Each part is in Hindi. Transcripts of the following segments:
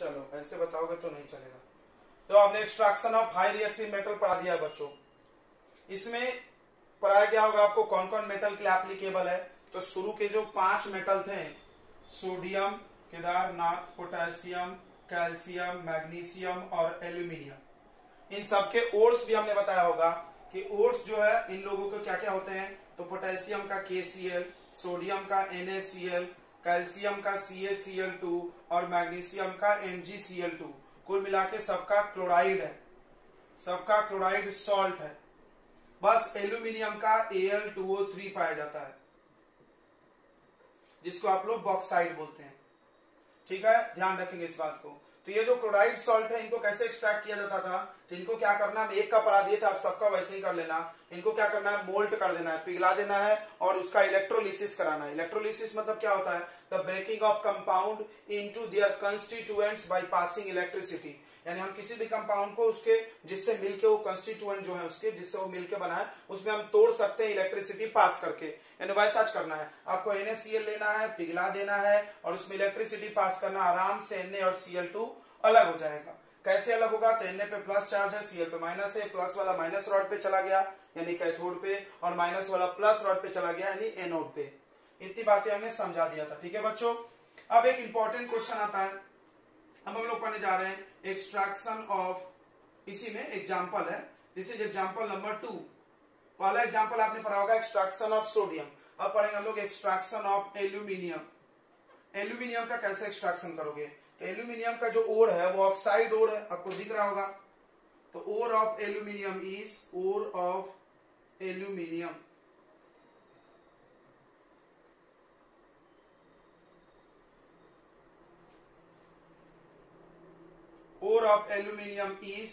चलो ऐसे बताओगे तो नहीं चलेगा। तो हमने extraction of high reactive metal पढ़ा दिया बच्चों। इसमें पढ़ाया गया होगा आपको कौन कौन मेटल के लिए एप्लीकेबल है। तो शुरू के जो 5 मेटल थे, sodium, Kedarnath, potassium, calcium, magnesium और एल्यूमिनियम, इन सब के ओर्स भी हमने बताया होगा कि ओर्स जो है इन लोगों के क्या क्या होते हैं। तो पोटेशियम का KCl, सोडियम का NaCl, कैल्शियम का CaCl2 और मैग्नीशियम का MgCl2, कुल मिला के सबका क्लोराइड है, सबका क्लोराइड सॉल्ट है। बस एल्यूमिनियम का Al2O3 पाया जाता है, जिसको आप लोग बॉक्साइड बोलते हैं। ठीक है, ध्यान रखेंगे इस बात को। तो ये जो क्लोराइड सॉल्ट है, इनको कैसे एक्सट्रैक्ट किया जाता था। तो इनको क्या करना, हम एक का पढ़ा दिए थे, आप सबका वैसे ही कर लेना। इनको क्या करना है, मोल्ट कर देना है, पिघला देना है और उसका इलेक्ट्रोलिसिस कराना है। इलेक्ट्रोलिसिस मतलब क्या होता है, the breaking of compound into their constituents by passing electricity. यानी हम किसी भी कंपाउंड को उसके जिससे मिलके वो कंस्टिट्यूएंट जो है उसके जिससे वो मिलके बना है उसमें हम तोड़ सकते हैं इलेक्ट्रिसिटी पास करके। यानी वैसा करना है, आपको NaCl लेना है, पिघला देना है और उसमें इलेक्ट्रिसिटी पास करना। आराम से Na और Cl2 अलग हो जाएगा। कैसे अलग होगा, तो Na पे प्लस चार्ज है, Cl पे माइनस है, प्लस वाला माइनस रॉड पे चला गया यानी कैथोड पे, और माइनस वाला प्लस रॉड पे चला गया यानी एनोड पे। इतनी बातें हमने समझा दिया था। ठीक है बच्चों, अब एक इंपॉर्टेंट क्वेश्चन आता है। अब हम लोग पढ़ने जा रहे हैं एक्सट्रैक्शन ऑफ, इसी में एग्जांपल है, दिस इज एग्जांपल नंबर 2। पहला एग्जांपल आपने पढ़ा होगा एक्सट्रैक्शन ऑफ सोडियम। अब पढ़ेंगे हम लोग एक्सट्रैक्शन ऑफ एल्यूमिनियम। एल्यूमिनियम का कैसे एक्सट्रैक्शन करोगे, तो एल्यूमिनियम का जो ओर है वो ऑक्साइड ओर है, आपको दिख रहा होगा। तो ore of aluminium is, ore of aluminium ore of aluminium is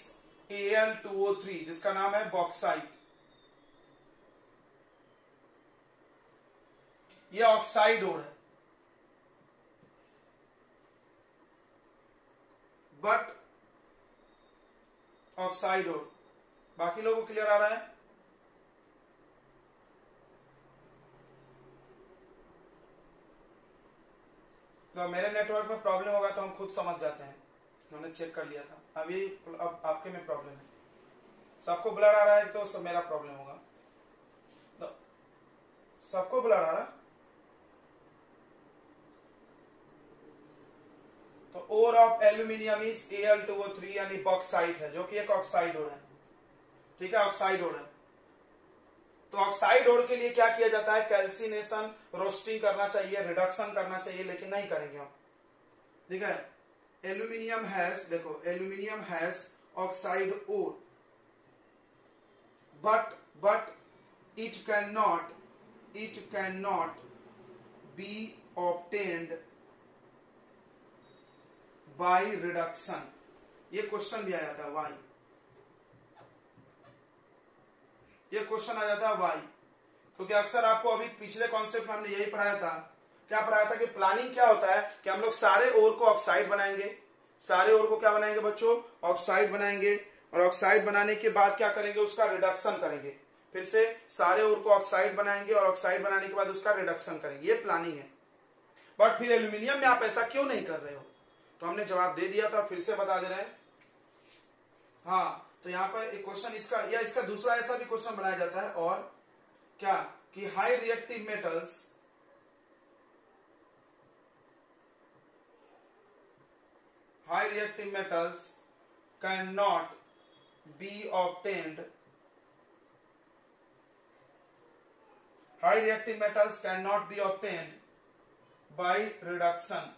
Al2O3, जिसका नाम है बॉक्साइट। यह ऑक्साइड ओर है, बट ऑक्साइड ओर। बाकी लोगों को क्लियर आ रहा है। तो मेरे नेटवर्क में प्रॉब्लम होगा तो हम खुद समझ जाते हैं, मैंने चेक कर लिया था। अभी अब आपके में प्रॉब्लम है, सबको ब्लर आ रहा है तो सब मेरा प्रॉब्लम होगा। तो सबको ब्लर आ रहा है। तो ore of aluminium is Al2O3 यानी बॉक्साइट है, जो कि एक ऑक्साइड ओर है। ठीक है, ऑक्साइड ओर है। तो ऑक्साइड ओर के लिए क्या किया जाता है, कैल्सिनेशन, रोस्टिंग करना चाहिए, रिडक्शन करना चाहिए, लेकिन नहीं करेंगे हम। ठीक है, एल्यूमिनियम हैज, देखो aluminium has oxide ore, but it cannot be obtained by reduction। ये क्वेश्चन भी आ जाता है वाई, ये क्वेश्चन आ जाता है वाई, क्योंकि अक्सर आपको अभी पिछले कॉन्सेप्ट में हमने यही पढ़ाया था। क्या पढ़ाया था कि प्लानिंग क्या होता है कि हम लोग सारे ओर को ऑक्साइड बनाएंगे, सारे ओर को क्या बनाएंगे बच्चों, ऑक्साइड बनाएंगे, और ऑक्साइड बनाने के बाद क्या करेंगे, उसका रिडक्शन करेंगे। फिर से सारे ओर को ऑक्साइड बनाएंगे और ऑक्साइड बनाने के बाद उसका रिडक्शन करेंगे, ये प्लानिंग है। बट फिर एल्यूमिनियम में आप ऐसा क्यों नहीं कर रहे हो, तो हमने जवाब दे दिया था, फिर से बता दे रहे हैं। हाँ, तो यहां पर एक क्वेश्चन इसका या इसका दूसरा ऐसा भी क्वेश्चन बनाया जाता है, और क्या कि high reactive metals can not be obtained, high reactive metals cannot be obtained by reduction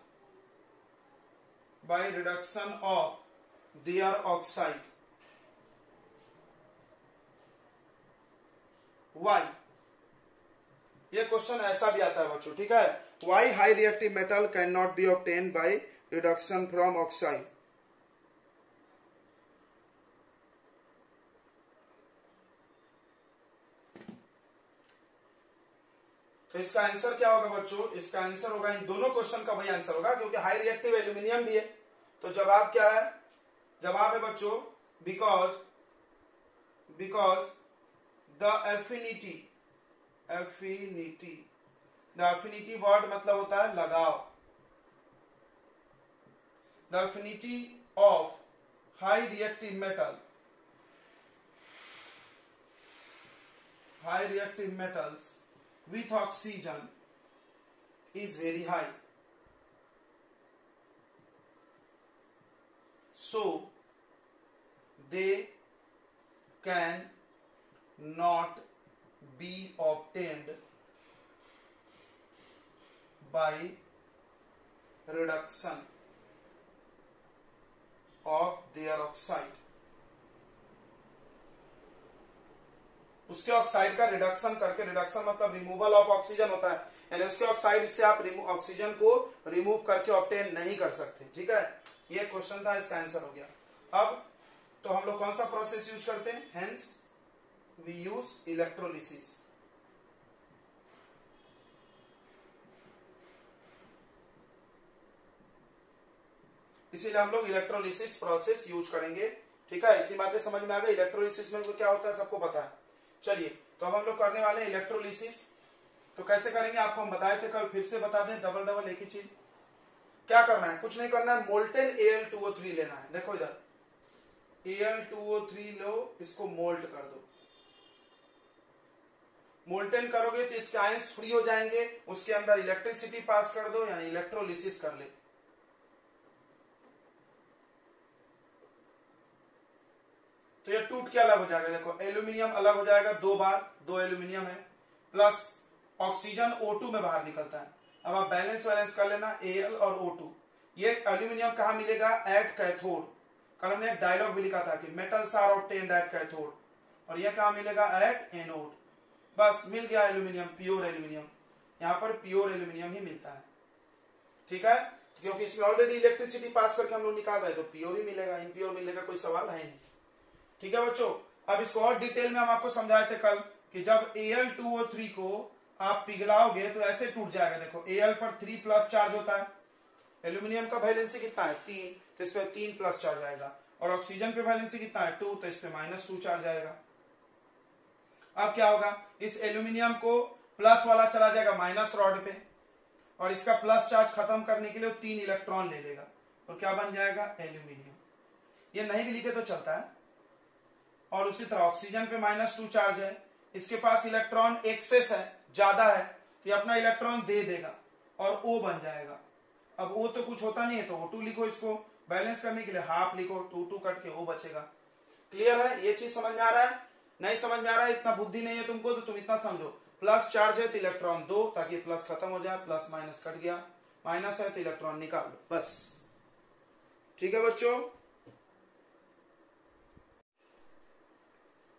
of their oxide। why, ये क्वेश्चन ऐसा भी आता है बच्चों। ठीक है, why high reactive metal cannot be obtained by reduction from oxide। तो इसका आंसर क्या होगा बच्चों, इसका आंसर होगा, इन दोनों क्वेश्चन का वही आंसर होगा, क्योंकि हाई रिएक्टिव एल्यूमिनियम भी है। तो जवाब क्या है, जवाब है बच्चों because the affinity the affinity word मतलब होता है लगाव। The affinity of high reactive metals with oxygen is very high, so they can not be obtained by reduction of their oxide. उसके ऑक्साइड का रिडक्शन करके, रिडक्शन मतलब रिमूवल ऑफ ऑक्सीजन होता है, यानी उसके ऑक्साइड से आप ऑक्सीजन को रिमूव करके ऑब्टेन नहीं कर सकते। ठीक है, ये क्वेश्चन था, इसका आंसर हो गया। अब तो हम लोग कौन सा प्रोसेस यूज करते हैं? Hence we use electrolysis. इसीलिए हम लोग इलेक्ट्रोलिसिस प्रोसेस यूज करेंगे। ठीक है, इतनी बातें समझ में आ गई। इलेक्ट्रोलिसिस में तो क्या होता है सबको पता है। चलिए, तो अब हम लोग करने वाले हैं इलेक्ट्रोलिसिस। तो कैसे करेंगे आपको हम बताए थे कल, फिर से बता दें, डबल एक ही चीज। क्या करना है? कुछ नहीं करना है, मोल्टेन Al2O3 लेना है। देखो इधर Al2O3 लो, इसको मोल्ट कर दो। मोल्टेन करोगे तो इसके आयंस फ्री हो जाएंगे, उसके अंदर इलेक्ट्रिसिटी पास कर दो, यानी इलेक्ट्रोलिसिस कर ले। तो ये टूट के अलग हो जाएगा। देखो एल्यूमिनियम अलग हो जाएगा, 2 बार, 2 एल्यूमिनियम है, प्लस ऑक्सीजन O2 में बाहर निकलता है। अब आप बैलेंस कर लेना, Al और O2। ये एल्यूमिनियम कहां मिलेगा? At cathode. कल हमने एक डायलॉग भी लिखा था कि metals are obtained at cathode, और ये कहां मिलेगा? At anode. बस मिल गया एल्यूमिनियम, प्योर एल्यूमिनियम। यहां पर प्योर एल्यूमिनियम ही मिलता है। ठीक है, क्योंकि इसमें ऑलरेडी इलेक्ट्रिसिटी पास करके हम लोग निकाल रहे हैं, तो प्योर ही मिलेगा, इम्प्योर मिलेगा कोई सवाल है नहीं। ठीक है बच्चों, अब इसको और डिटेल में हम आपको समझाए थे कल कि जब Al2O3 को आप पिघलाओगे तो ऐसे टूट जाएगा। देखो Al पर 3 प्लस चार्ज होता है, एल्यूमिनियम का वैलेंसी कितना है? 3, तो इस पे 3 प्लस चार्ज आएगा, और ऑक्सीजन पे वैलेंसी कितना है? 2, तो इस पे -2 चार्ज आएगा। अब क्या होगा? इस एल्यूमिनियम को प्लस वाला चला जाएगा माइनस रॉड पे, और इसका प्लस चार्ज खत्म करने के लिए 3 इलेक्ट्रॉन ले लेगा, तो क्या बन जाएगा? एल्यूमिनियम। ये नहीं भी लिखे तो चलता है। और उसी तरह ऑक्सीजन पे -2 चार्ज है, इसके पास इलेक्ट्रॉन एक्सेस है, ज्यादा है, तो ये अपना इलेक्ट्रॉन दे देगा और O बन जाएगा। अब O तो कुछ होता नहीं है, तो O2 लिखो, इसको बैलेंस करने के लिए हाफ लिखो, 2 कट के O बचेगा। क्लियर है? ये चीज समझ में आ रहा है? नहीं समझ में आ रहा है, इतना बुद्धि नहीं है तुमको, तो तुम इतना समझो, प्लस चार्ज है तो इलेक्ट्रॉन 2, ताकि प्लस खत्म हो जाए, प्लस माइनस कट गया, माइनस है तो इलेक्ट्रॉन निकाल लो, बस। ठीक है बच्चों,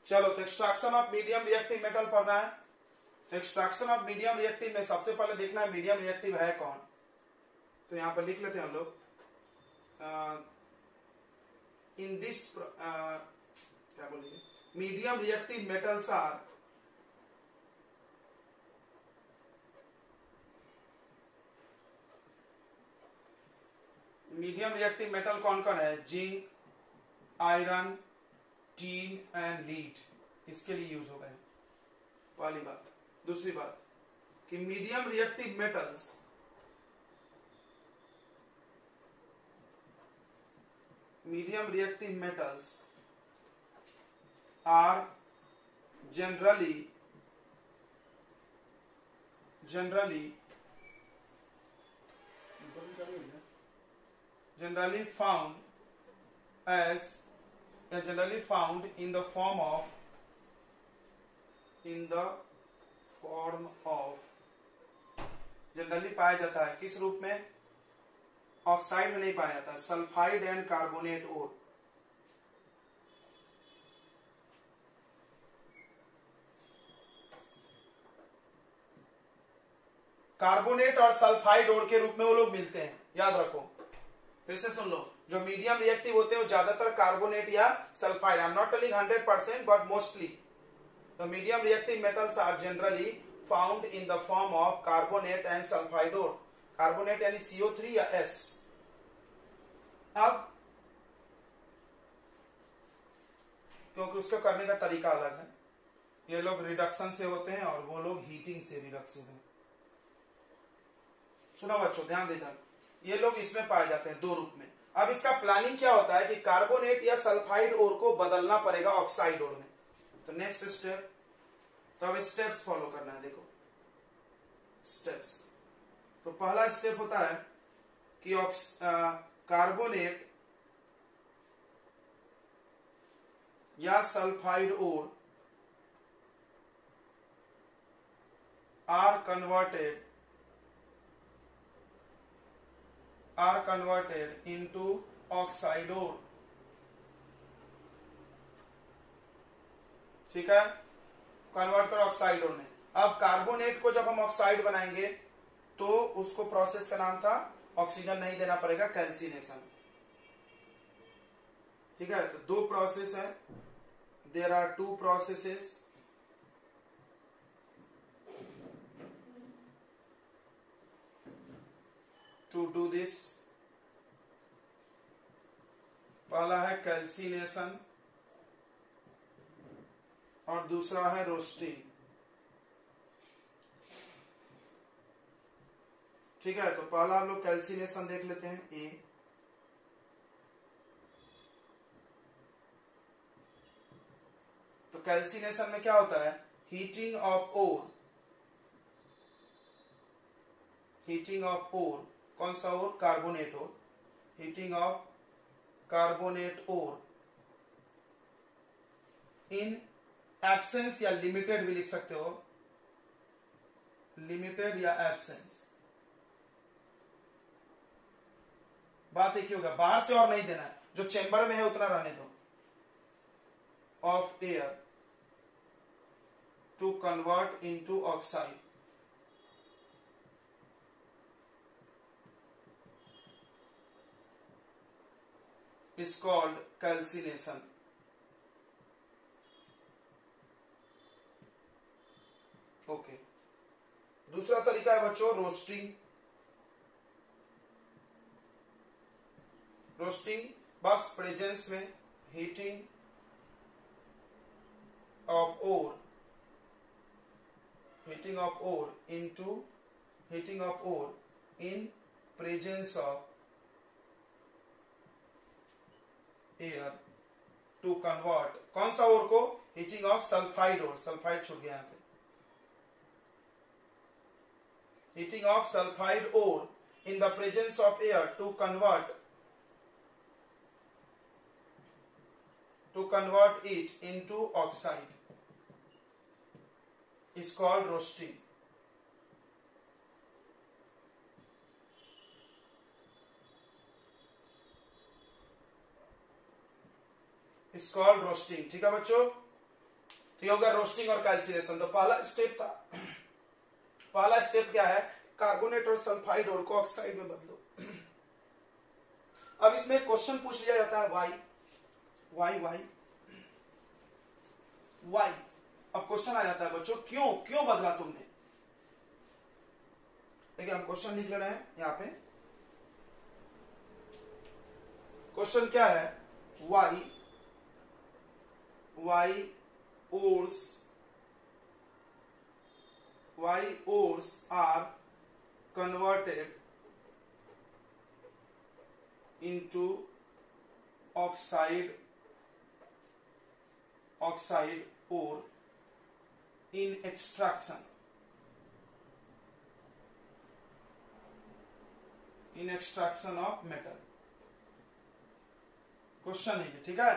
चलो तो extraction of medium reactive metal पढ़ना है। तो एक्सट्रैक्शन ऑफ मीडियम रिएक्टिव में सबसे पहले देखना है मीडियम रिएक्टिव है कौन। तो यहां पर लिख लेते हैं हम लोग, इन दिस क्या बोलेंगे, medium reactive metals are medium reactive metal कौन कौन है? Zinc, iron, tin and lead, इसके लिए यूज होगा पहली बात। दूसरी बात कि medium reactive metals are generally found in the form of generally पाया जाता है किस रूप में? ऑक्साइड में नहीं पाया जाता, sulphide and carbonate ore. Carbonate और सल्फाइड ओर के रूप में वो लोग मिलते हैं, याद रखो। फिर से सुन लो, जो मीडियम रिएक्टिव होते हैं वो ज्यादातर कार्बोनेट या sulphide, I am not telling 100% but mostly the medium reactive metals are generally found in the form of carbonate and sulphide ore. Carbonate यानी CO3 या S। अब क्योंकि उसका करने का तरीका अलग है, ये लोग रिडक्शन से होते हैं और वो लोग हीटिंग से रिडक्शन है। सुनो बच्चों ध्यान देना, ये लोग इसमें पाए जाते हैं 2 रूप में, अब इसका प्लानिंग क्या होता है कि कार्बोनेट या सल्फाइड ओर को बदलना पड़ेगा ऑक्साइड ओर में। तो नेक्स्ट स्टेप, तो अब स्टेप्स फॉलो करना है। देखो स्टेप्स, तो पहला स्टेप होता है कि कार्बोनेट या sulphide ore are converted into oxide ore। ठीक है, कन्वर्ट कर ऑक्साइड ओर में। अब कार्बोनेट को जब हम ऑक्साइड बनाएंगे तो उसको प्रोसेस का नाम था, ऑक्सीजन नहीं देना पड़ेगा, कैल्सिनेशन। ठीक है, तो दो प्रोसेस है, there are two processes. To do this, पहला है कैल्सिनेशन और दूसरा है रोस्टिंग। ठीक है, तो पहला हम लोग कैल्सिनेशन देख लेते हैं, ए। तो कैल्सिनेशन में क्या होता है, heating of ore, heating of ore, कौन सा ore, carbonate ore, heating of carbonate ore in absence या लिमिटेड भी लिख सकते हो, लिमिटेड या एब्सेंस, बात एक ही होगा, बाहर से और नहीं देना है, जो चेंबर में है उतना रहने दो, of air to convert into oxide. is called calcination। Okay, दूसरा तरीका है बच्चों रोस्टिंग। रोस्टिंग बस प्रेजेंस में heating of ore, heating of ore into, heating of ore in presence of air to convert, कौन सा ओर को, heating of sulphide ore, sulphide छूट गया यहाँ पे, heating of sulphide ore in the presence of air to convert it into oxide is called roasting. Is called roasting. ठीक है बच्चों, तो ये होगा रोस्टिंग और कैल्सिनेशन। तो पहला स्टेप था, पहला स्टेप क्या है, कार्बोनेट और सल्फाइड और को ऑक्साइड में बदलो। अब इसमें क्वेश्चन पूछ लिया जाता है वाई वाई वाई वाई। अब क्वेश्चन आ जाता है बच्चों, क्यों क्यों बदला तुमने। देखिए हम क्वेश्चन लिख ले रहे हैं यहां पे, क्वेश्चन क्या है, Y ores are converted into oxide ore in extraction of metal। Question है ये, ठीक है,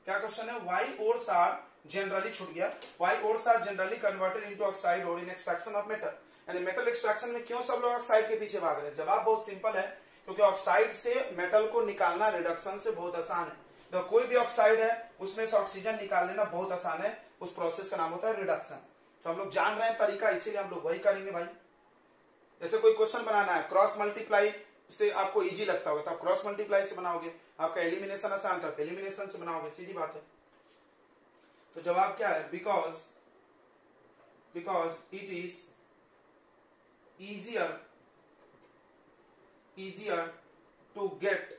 क्या क्वेश्चन है, वाई ओर्स आर जनरली, छूट गया, why ores are generally converted into oxide ore in extraction of metal. यानी मेटल एक्सट्रैक्शन में क्यों सब लोग ऑक्साइड के पीछे भाग रहे हैं। जवाब बहुत सिंपल है, क्योंकि ऑक्साइड से मेटल को निकालना रिडक्शन से बहुत आसान है। तो कोई भी ऑक्साइड है उसमें से ऑक्सीजन निकाल लेना बहुत आसान है, उस प्रोसेस का नाम होता है रिडक्शन। तो हम लोग जान रहे हैं तरीका, इसीलिए हम लोग वही करेंगे भाई। जैसे कोई क्वेश्चन बनाना है, क्रॉस मल्टीप्लाई से आपको इजी लगता होगा तो आप क्रॉस मल्टीप्लाई से बनाओगे, आपका एलिमिनेशन आसान था, एलिमिनेशन से बनाओगे, सीधी बात है। तो जवाब क्या है, because it is easier to get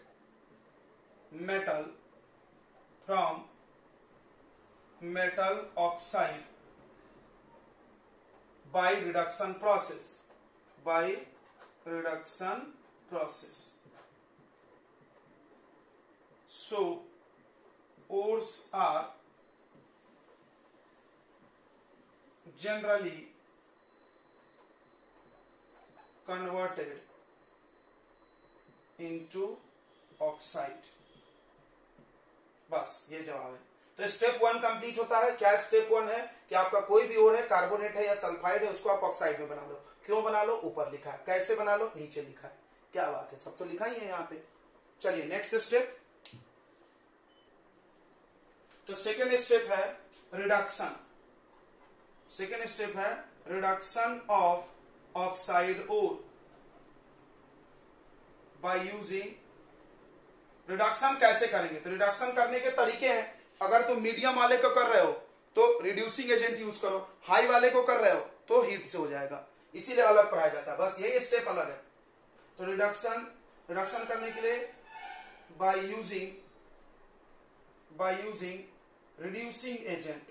metal from metal oxide by reduction process, So ores are generally converted into oxide। बस ये जवाब है। तो स्टेप 1 कंप्लीट होता है। क्या स्टेप 1 है कि आपका कोई भी ओर है, कार्बोनेट है या सल्फाइड है, उसको आप ऑक्साइड में बना लो। क्यों बना लो? ऊपर लिखा है। कैसे बना लो? नीचे लिखा है। क्या बात है, सब तो लिखा ही है यहाँ पे। चलिए नेक्स्ट स्टेप। तो सेकेंड स्टेप है रिडक्शन। सेकेंड स्टेप है reduction of oxide ore by using. Reduction कैसे करेंगे? तो रिडक्शन करने के तरीके हैं। अगर तुम मीडियम वाले को कर रहे हो तो रिड्यूसिंग एजेंट यूज करो, हाई वाले को कर रहे हो तो हीट से हो जाएगा, इसीलिए अलग पढ़ाया जाता है। बस यही स्टेप अलग है। तो रिडक्शन करने के लिए बाय यूजिंग रिड्यूसिंग एजेंट।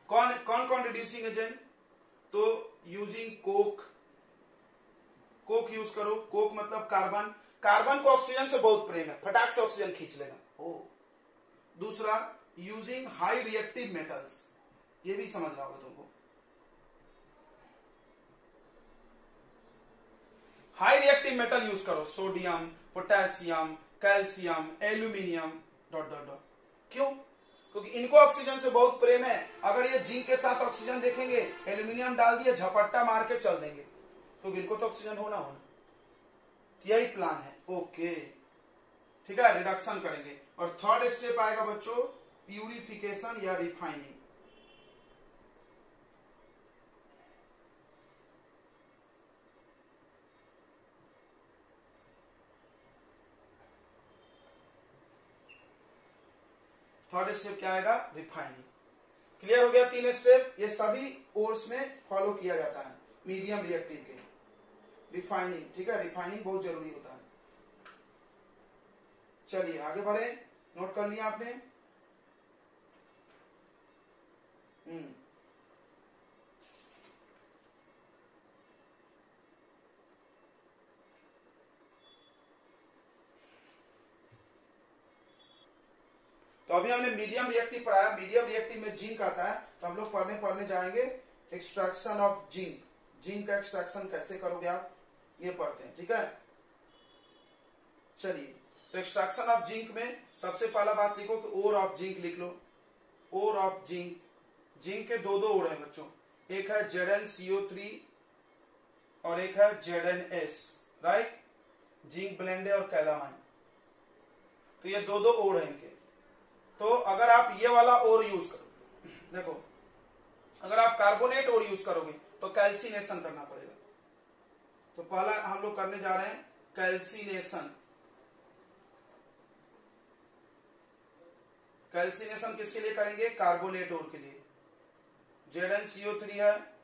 कौन कौन रिड्यूसिंग एजेंट? तो यूजिंग कोक यूज करो। कोक मतलब कार्बन को ऑक्सीजन से बहुत प्रेम है, फटाक से ऑक्सीजन खींच लेगा। दूसरा यूजिंग हाई रिएक्टिव मेटल्स, ये भी समझना होगा तुमको। हाई रिएक्टिव मेटल यूज करो, sodium, potassium, calcium, aluminium dot dot dot. क्यों? क्योंकि इनको ऑक्सीजन से बहुत प्रेम है। अगर ये जिंक के साथ ऑक्सीजन देखेंगे, एल्यूमिनियम डाल दिए, झपट्टा मार के चल देंगे, क्योंकि इनको तो ऑक्सीजन होना। यही प्लान है। ओके ठीक है, रिडक्शन करेंगे। और थर्ड स्टेप आएगा बच्चों प्यूरिफिकेशन या रिफाइनिंग। थर्ड स्टेप क्या आएगा? रिफाइनिंग। क्लियर हो गया? 3 स्टेप ये सभी ओर्स में फॉलो किया जाता है मीडियम रिएक्टिव के। रिफाइनिंग, ठीक है, रिफाइनिंग बहुत जरूरी होता है। चलिए आगे बढ़े। नोट कर लिया आपने? तो अभी हमने मीडियम रिएक्टिव पढ़ाया। मीडियम रिएक्टिव में जिंक आता है, तो हम लोग पढ़ने जाएंगे एक्सट्रैक्शन ऑफ जिंक। जिंक का एक्सट्रैक्शन कैसे करोगे आप, ये पढ़ते हैं। ठीक है, चलिए। तो एक्सट्रैक्शन ऑफ जिंक में सबसे पहला बात लिखो कि ओर ऑफ जिंक लिख लो। ओर ऑफ जिंक, जिंक के दो ओर है बच्चों, एक है ZnCO3 और एक है ZnS, राइट। जिंक ब्लेंड है और कैलामाइन, तो ये दो ओर है इनके। तो अगर आप ये वाला ओर यूज करो, देखो अगर आप कार्बोनेट ओर यूज करोगे तो कैल्सिनेशन करना पड़ेगा। तो पहला हम लोग करने जा रहे हैं कैल्सिनेशन। कैल्सिनेशन किसके लिए करेंगे? कार्बोनेट ओर के लिए। ZnCO3 है,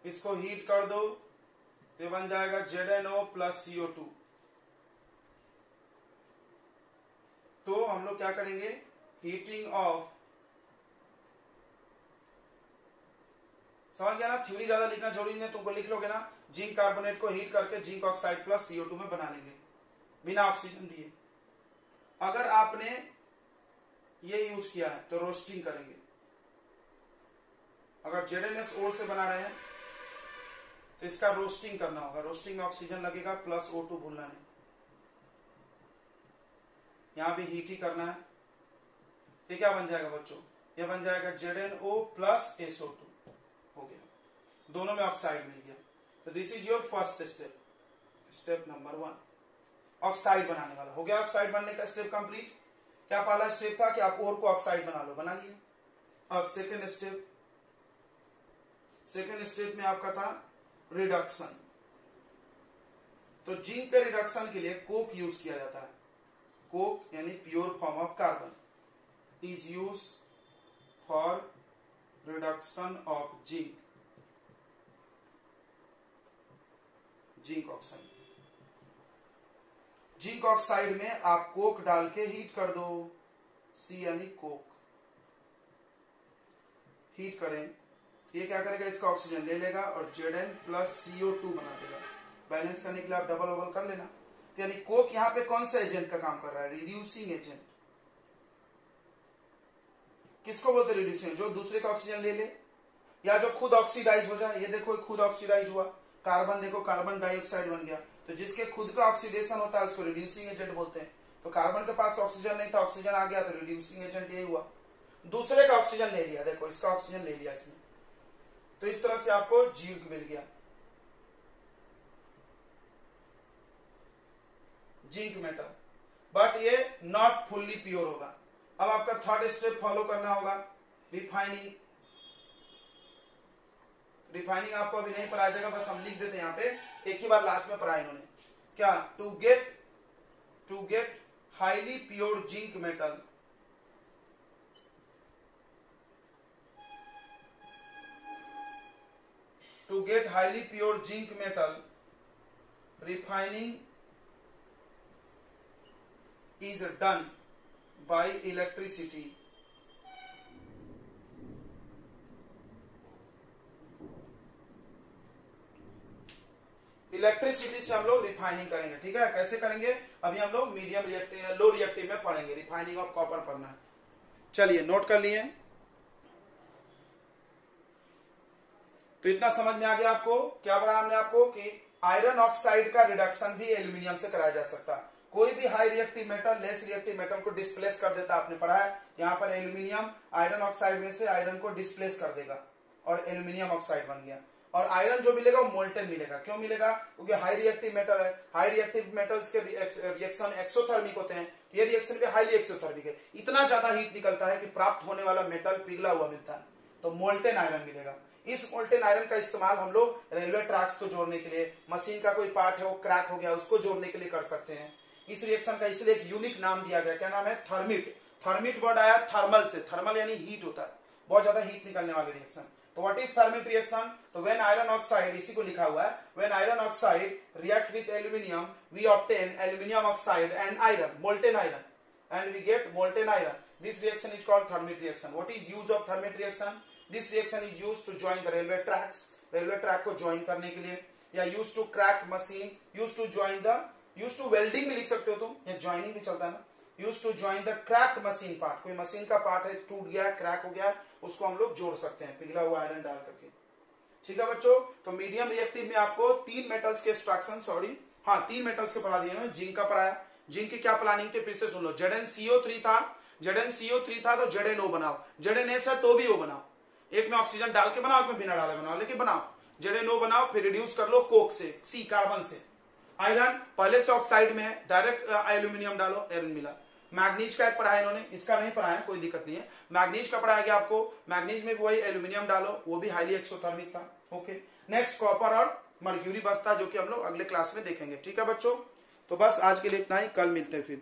इसको हीट कर दो, ये बन जाएगा ZnO प्लस CO2। तो हम लोग क्या करेंगे? हीटिंग ऑफ, समझ गया ना? थ्योरी ज्यादा लिखना जरूरी नहीं है, तुमको लिख लोगे ना, जिंक कार्बोनेट को हीट करके जिंक ऑक्साइड प्लस CO2 में बना लेंगे बिना ऑक्सीजन दिए। अगर आपने ये यूज किया है तो रोस्टिंग करेंगे। अगर ZnS ओर से बना रहे हैं तो इसका रोस्टिंग करना होगा। रोस्टिंग में ऑक्सीजन लगेगा प्लस O2, भूलना नहीं। यहां भी हीट ही करना है। ये क्या बन जाएगा बच्चों? ये बन जाएगा ZnO प्लस SO2, हो गया, दोनों में ऑक्साइड मिल गया। तो this is your first step, step number 1, oxide बनाने वाला। हो गया ऑक्साइड बनने का स्टेप कंप्लीट। क्या पहला स्टेप था कि आप ओर को ऑक्साइड बना लो, बना लिया। अब सेकेंड स्टेप, सेकेंड स्टेप में आपका था रिडक्शन। तो जिंक के रिडक्शन के लिए कोक यूज किया जाता है। कोक यानी pure form of carbon is used for reduction of zinc oxide. Zinc oxide में आप कोक डाल के हीट कर दो, C यानी कोक। हीट करें, ये क्या करेगा? इसका ऑक्सीजन ले लेगा और Zn प्लस CO2 बना देगा। बैलेंस करने के लिए आप डबल ओबल कर लेना। यानी कोक यहाँ पे कौन सा एजेंट का काम कर रहा है? Reducing agent. किसको बोलते हैं रिड्यूसिंग? जो दूसरे का ऑक्सीजन ले ले या जो खुद ऑक्सीडाइज हो जाए। ये देखो खुद ऑक्सीडाइज हुआ, कार्बन देखो कार्बन डाइऑक्साइड बन गया, तो जिसके खुद का ऑक्सीडेशन होता है उसको रिड्यूसिंग एजेंट बोलते हैं। तो कार्बन के पास ऑक्सीजन नहीं था, ऑक्सीजन आ गया तो रिड्यूसिंग एजेंट यही हुआ। दूसरे का ऑक्सीजन ले लिया, देखो इसका ऑक्सीजन ले लिया इसने, तो इस तरह से आपको जिंक मिल गया, जिंक मेटल। बट ये नॉट फुल्ली प्योर होगा। अब आपका थर्ड स्टेप फॉलो करना होगा, रिफाइनिंग। रिफाइनिंग आपको अभी नहीं पढ़ाया जाएगा, बस हम लिख देते हैं यहाँ पे, एक ही बार लास्ट में पढ़ाया इन्होंने। क्या? To get highly pure zinc metal, to get highly pure zinc metal, refining is done by electricity. Electricity से हम लोग रिफाइनिंग करेंगे, ठीक है? कैसे करेंगे अभी हम लोग मीडियम रिएक्टिव, लो रिएक्टिव में पढ़ेंगे। रिफाइनिंग ऑफ कॉपर पढ़ना है। चलिए नोट कर लिए। तो इतना समझ में आ गया आपको। क्या पढ़ा हमने आपको कि आयरन ऑक्साइड का रिडक्शन भी एल्यूमिनियम से कराया जा सकता है। कोई भी high reactive metal less reactive metal को डिस्प्लेस कर देता, आपने पढ़ा है। यहाँ पर एल्यूमिनियम आयरन ऑक्साइड में से आयरन को डिस्प्लेस कर देगा और एल्यूमिनियम ऑक्साइड बन गया। और आयरन जो मिलेगा वो मोल्टन मिलेगा। क्यों मिलेगा? क्योंकि हाई रिएक्टिव मेटल है। हाई रिएक्टिव मेटल्स के रिएक्शन एक्सोथर्मिक होते हैं, तो ये रिएक्शन भी हाईली एक्सोथर्मिक है। इतना ज्यादा हीट निकलता है कि प्राप्त होने वाला मेटल पिघला हुआ मिलता है, तो मोल्टेन आयरन मिलेगा। इस मोल्टेन आयरन का इस्तेमाल हम लोग रेलवे ट्रैक्स को जोड़ने के लिए, मशीन का कोई पार्ट है वो क्रैक हो गया उसको जोड़ने के लिए कर सकते हैं। इस रिएक्शन का इसलिए एक यूनिक नाम दिया गया। क्या नाम है? थर्मिट। थर्मिट वर्ड आया थर्मल से, थर्मल यानी हीट होता है, बहुत ज्यादा हीट निकलने वाले रिएक्शन। तो व्हाट इज थर्मिट रिएक्शन? तो व्हेन आयरन ऑक्साइड, इसी को लिखा हुआ है, when iron oxide react with aluminium we obtain aluminium oxide and iron, molten iron, and we get molten iron. This reaction is called thermit reaction. What is use of thermit reaction? This reaction is used to join the railway tracks. Railway track को join करने के लिए, या used to crack machine, used to join the, used to welding भी लिख सकते हो तुम, या joining भी चलता है ना। Used to join the cracked machine part. कोई मशीन का पार्ट है टूट गया, क्रैक हो गया, उसको हम लोग जोड़ सकते हैं पिघला हुआ आयरन डाल करके। ठीक है बच्चों? तो मीडियम रिएक्टिव में आपको तीन मेटल्स के एक्सट्रैक्शन, सॉरी हाँ तीन मेटल्स के पढ़ा दिए। जिंक का पढ़ाया। जिंक की क्या प्लानिंग थी फिर से सुन लो। ZnCO3 था, ZnCO3 था तो ZnO बनाओ, ZnS है तो भी O बनाओ। एक में ऑक्सीजन डाल के बनाओ, एक में बिना डाले बनाओ, लेकिन बनाओ। ZnO बनाओ, फिर रिड्यूस कर लो कोक से, C कार्बन से। आयरन पहले से ऑक्साइड में है, डायरेक्ट एल्यूमिनियम डालो, आयरन मिला। मैग्नीज का एक पढ़ाया इन्होंने, इसका नहीं पढ़ाया, कोई दिक्कत नहीं है। मैग्नीज का पढ़ाया गया आपको, मैग्नीज में वही एल्यूमिनियम डालो, वो भी हाईली एक्सोथर्मिक था। ओके, नेक्स्ट कॉपर और मर्क्यूरी बचता, जो कि हम लोग अगले क्लास में देखेंगे। ठीक है बच्चों? तो बस आज के लिए इतना ही, कल मिलते हैं फिर।